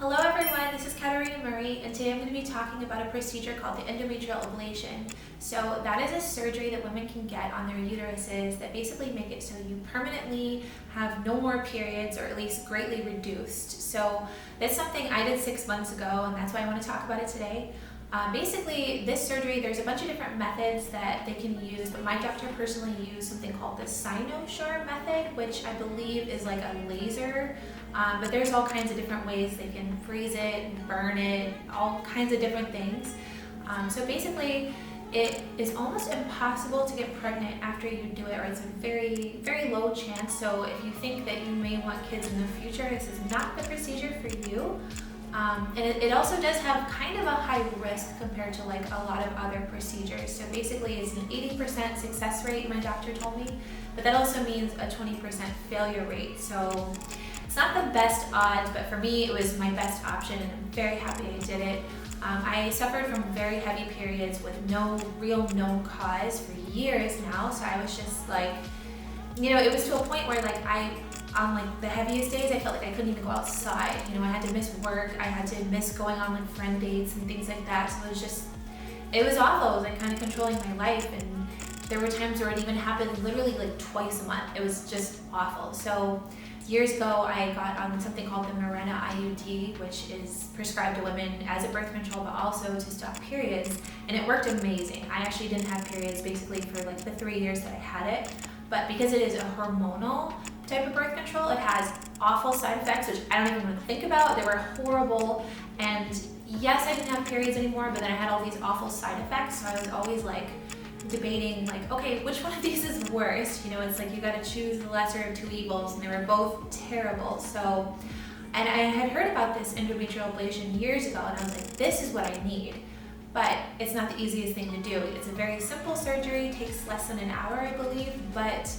Hello everyone, this is Katerina and today I'm going to be talking about a procedure called the Endometrial Ablation. So that is a surgery that women can get on their uteruses that basically make it so you permanently have no more periods, or at least greatly reduced. So that's something I did 6 months ago, and that's why I want to talk about it today. Basically, this surgery, there's a bunch of different methods that they can use, but my doctor personally used something called the Cynosure method, which I believe is like a laser. But there's all kinds of different ways they can freeze it, burn it, all kinds of different things. So basically, it is almost impossible to get pregnant after you do it, or it's a very, very low chance. So if you think that you may want kids in the future, this is not the procedure for you. And it also does have kind of a high risk compared to like a lot of other procedures. So basically it's an 80% success rate, my doctor told me, but that also means a 20% failure rate. So it's not the best odds, but for me it was my best option, and I'm very happy I did it. I suffered from very heavy periods with no real known cause for years now, so I was just like, it was to a point where on like the heaviest days, I felt like I couldn't even go outside. I had to miss work, I had to miss going on like friend dates and things like that. So it was awful. It was like kind of controlling my life, and there were times where it even happened literally like twice a month. It was just awful. So years ago, I got on something called the Mirena Iud, which is prescribed to women as a birth control, but also to stop periods, and it worked amazing. I actually didn't have periods basically for like the 3 years that I had it, but because it is a hormonal type of birth control, it has awful side effects, which I don't even want to think about. They were horrible, and yes, I didn't have periods anymore, but then I had all these awful side effects, so I was always like debating like, okay, which one of these is worse? It's like you got to choose the lesser of two evils, and they were both terrible. So, and I had heard about this endometrial ablation years ago, and I was like, this is what I need. But it's not the easiest thing to do. It's a very simple surgery, takes less than an hour, I believe, but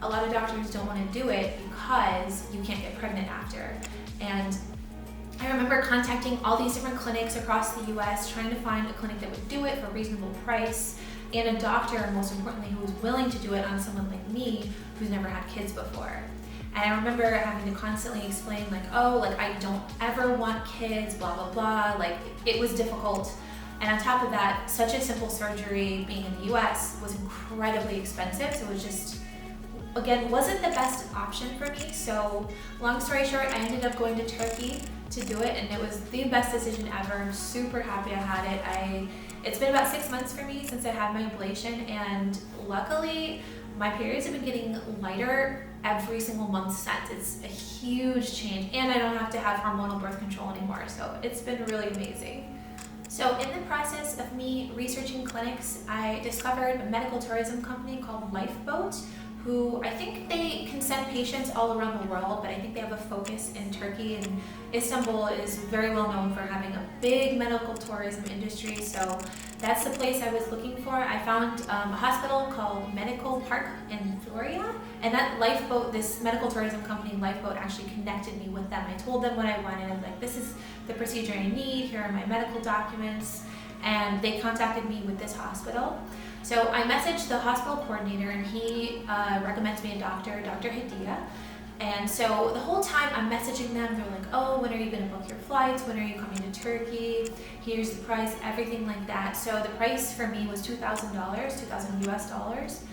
a lot of doctors don't want to do it because you can't get pregnant after. And I remember contacting all these different clinics across the US, trying to find a clinic that would do it for a reasonable price, and a doctor, most importantly, who was willing to do it on someone like me who's never had kids before. And I remember having to constantly explain I don't ever want kids, blah, blah, blah. It was difficult. And on top of that, such a simple surgery, being in the US, was incredibly expensive. So it was just, again, wasn't the best option for me. So long story short, I ended up going to Turkey to do it, and it was the best decision ever. I'm super happy I had it. It's been about 6 months for me since I had my ablation, and luckily my periods have been getting lighter every single month since. It's a huge change, and I don't have to have hormonal birth control anymore, so it's been really amazing. So in the process of me researching clinics, I discovered a medical tourism company called Lifeboat, who I think they can send patients all around the world, but I think they have a focus in Turkey, and Istanbul is very well known for having a big medical tourism industry, so that's the place I was looking for. I found a hospital called Medical Park in Rosaria, and that Lifeboat, this medical tourism company, Lifeboat, actually connected me with them. I told them what I wanted. I was like, this is the procedure I need, here are my medical documents, and they contacted me with this hospital. So I messaged the hospital coordinator, and he recommends me a doctor, Dr. Hadia. And so the whole time I'm messaging them, they're like, oh, when are you going to book your flights? When are you coming to Turkey? Here's the price, everything like that. So the price for me was $2,000, 2,000 US dollars,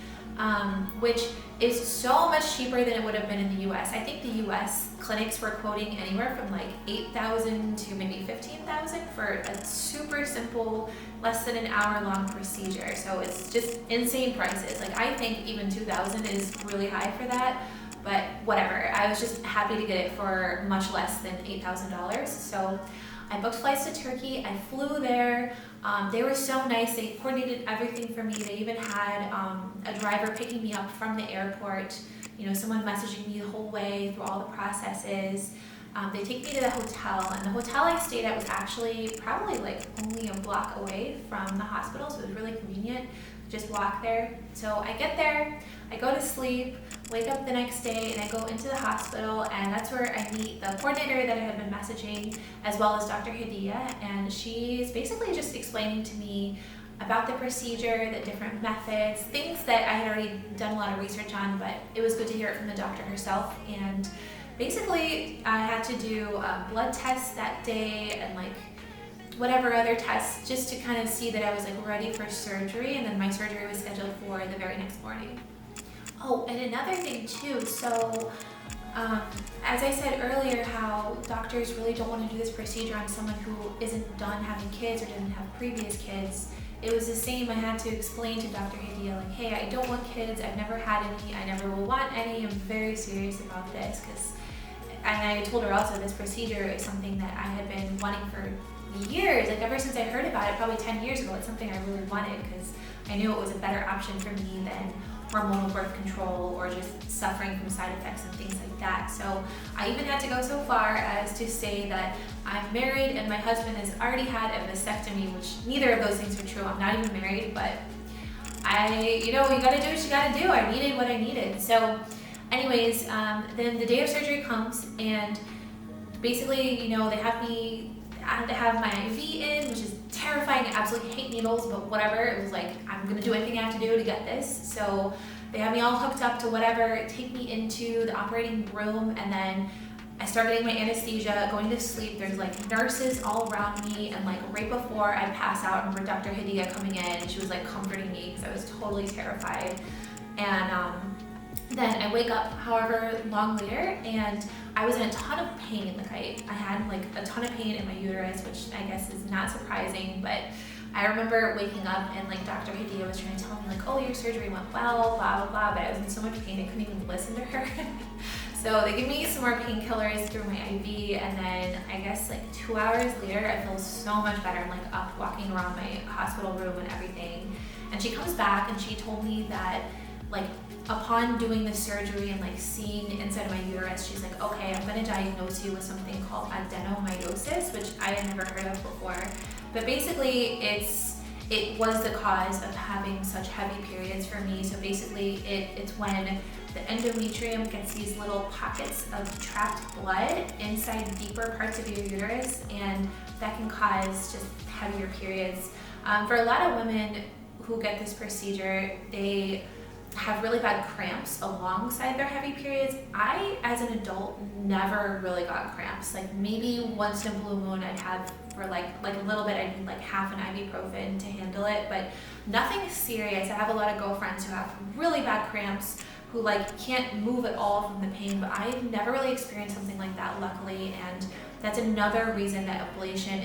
which is so much cheaper than it would have been in the US. I think the US clinics were quoting anywhere from like $8,000 to maybe $15,000 for a super simple, less than an hour long procedure. So it's just insane prices. I think even $2,000 is really high for that, but whatever. I was just happy to get it for much less than $8,000. So I booked flights to Turkey. I flew there. They were so nice. They coordinated everything for me. They even had a driver picking me up from the airport. Someone messaging me the whole way through all the processes. They take me to the hotel, and the hotel I stayed at was actually probably only a block away from the hospital, so it was really convenient. Just walk there. So I get there, I go to sleep, wake up the next day, and I go into the hospital, and that's where I meet the coordinator that I had been messaging, as well as Dr. Hadia, and she's basically just explaining to me about the procedure, the different methods, things that I had already done a lot of research on, but it was good to hear it from the doctor herself. And basically I had to do blood tests that day and like whatever other tests just to kind of see that I was like ready for surgery, and then my surgery was scheduled for the very next morning. Oh, and another thing too, so as I said earlier, how doctors really don't want to do this procedure on someone who isn't done having kids or doesn't have previous kids. It was the same. I had to explain to Dr. Hadia, like, hey, I don't want kids, I've never had any, I never will want any, I'm very serious about this, and I told her also this procedure is something that I had been wanting for years, like ever since I heard about it, probably 10 years ago. It's something I really wanted because I knew it was a better option for me than hormonal birth control or just suffering from side effects and things like that. So I even had to go so far as to say that I'm married and my husband has already had a vasectomy, which neither of those things are true. I'm not even married, but you gotta do what you gotta do. I needed what I needed. So anyways, then the day of surgery comes, and basically, they I had to have my IV in, which is terrifying. I absolutely hate needles, but whatever. It was like, I'm gonna do anything I have to do to get this. So they have me all hooked up to whatever, take me into the operating room, and then I start getting my anesthesia, going to sleep. There's like nurses all around me, and like right before I pass out, I remember Dr. Hadia coming in, and she was like comforting me because I was totally terrified. And then I wake up however long later, and I was in a ton of pain. Like I had like a ton of pain in my uterus, which I guess is not surprising, but I remember waking up and like Dr. Hadia was trying to tell me like, oh, your surgery went well, blah, blah, blah, but I was in so much pain I couldn't even listen to her. So they give me some more painkillers through my IV, and then I guess like 2 hours later, I feel so much better. I'm like up walking around my hospital room and everything. And she comes back and she told me that like upon doing the surgery and like seeing inside of my uterus, she's like, okay, I'm gonna diagnose you with something called adenomyosis, which I had never heard of before. But basically it was the cause of having such heavy periods for me. So basically it's when the endometrium gets these little pockets of trapped blood inside deeper parts of your uterus, and that can cause just heavier periods. For a lot of women who get this procedure, they have really bad cramps alongside their heavy periods. I, as an adult, never really got cramps. Like maybe once in a blue moon I'd have for like a little bit, I'd need like half an ibuprofen to handle it, but nothing serious. I have a lot of girlfriends who have really bad cramps, who like can't move at all from the pain, but I've never really experienced something like that, luckily, and that's another reason that ablation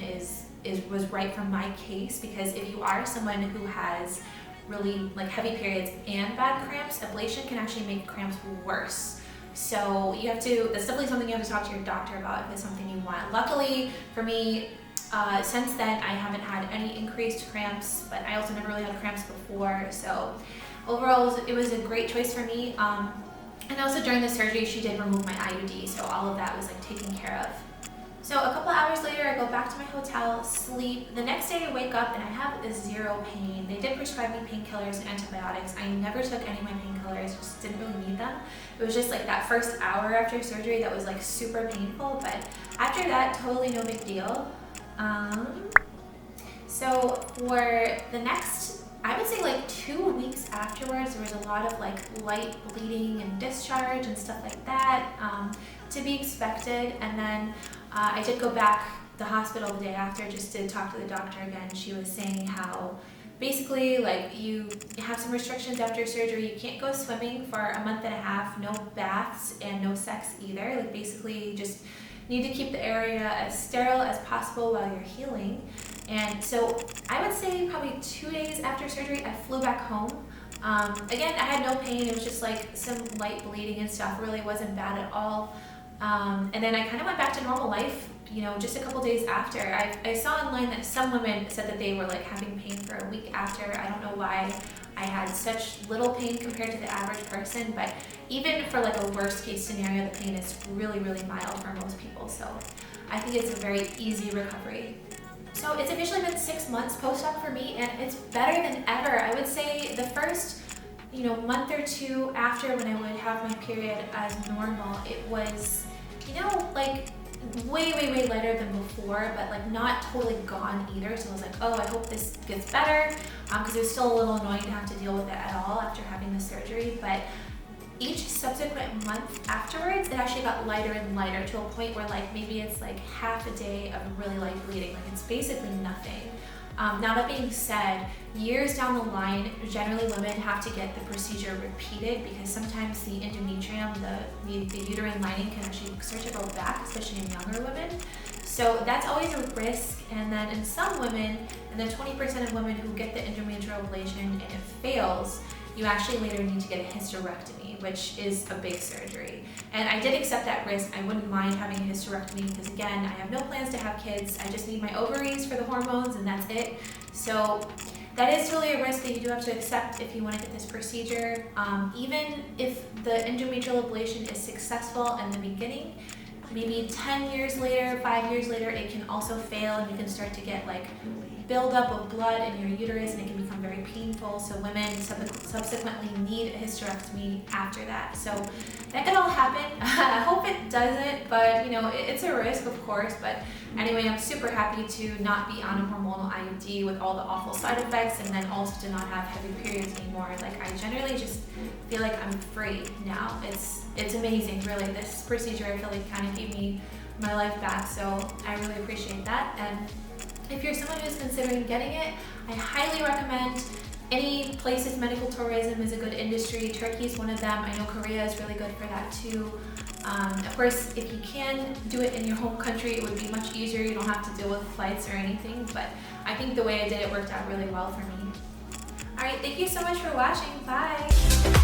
was right for my case, because if you are someone who has really like heavy periods and bad cramps, ablation can actually make cramps worse. So that's definitely something you have to talk to your doctor about if it's something you want. Luckily for me, since then I haven't had any increased cramps, but I also never really had cramps before. So overall it was a great choice for me. And also during the surgery she did remove my IUD, so all of that was like taken care of. So a couple hours later, I go back to my hotel, sleep. The next day I wake up and I have zero pain. They did prescribe me painkillers and antibiotics. I never took any of my painkillers, just didn't really need them. It was just like that first hour after surgery that was like super painful, but after that, totally no big deal. So for the next, I would say like 2 weeks afterwards, there was a lot of like light bleeding and discharge and stuff like that, to be expected. And then I did go back to the hospital the day after just to talk to the doctor again. She was saying how basically like you have some restrictions after surgery. You can't go swimming for a month and a half, no baths, and no sex either. Like basically you just need to keep the area as sterile as possible while you're healing. And so I would say probably 2 days after surgery, I flew back home. Again, I had no pain. It was just like some light bleeding and stuff. Really wasn't bad at all. And then I kind of went back to normal life, just a couple days after. I saw online that some women said that they were like having pain for a week after. I don't know why I had such little pain compared to the average person, but even for like a worst case scenario, the pain is really, really mild for most people. So I think it's a very easy recovery. So it's officially been 6 months post-op for me, and it's better than ever. I would say the first month or two after, when I would have my period as normal, it was like way lighter than before, but like not totally gone either. So I was like, oh, I hope this gets better, because it was still a little annoying to have to deal with it at all after having the surgery. But each subsequent month afterwards, it actually got lighter and lighter to a point where like maybe it's like half a day of really light bleeding. Like it's basically nothing. Now that being said, years down the line, generally women have to get the procedure repeated because sometimes the endometrium, the uterine lining can actually start to grow back, especially in younger women. So that's always a risk. And then in some women, and then 20% of women who get the endometrial ablation and it fails, you actually later need to get a hysterectomy, which is a big surgery. And I did accept that risk. I wouldn't mind having a hysterectomy because again, I have no plans to have kids. I just need my ovaries for the hormones and that's it. So that is totally a risk that you do have to accept if you want to get this procedure. Even if the endometrial ablation is successful in the beginning, maybe 10 years later, 5 years later, it can also fail and you can start to get like buildup of blood in your uterus and it can become very painful. So women subsequently need a hysterectomy after that. So that could all happen. I hope it doesn't, but you know, it's a risk of course. But anyway, I'm super happy to not be on a hormonal IUD with all the awful side effects and then also to not have heavy periods anymore. Like I generally just feel like I'm free now. It's amazing, really. This procedure I feel like kind of gave me my life back, so I really appreciate that. And if you're someone who's considering getting it, I highly recommend any places. Medical tourism is a good industry. Turkey is one of them. I know Korea is really good for that too. Of course, if you can do it in your home country, it would be much easier. You don't have to deal with flights or anything, but I think the way I did it worked out really well for me. All right, thank you so much for watching. Bye.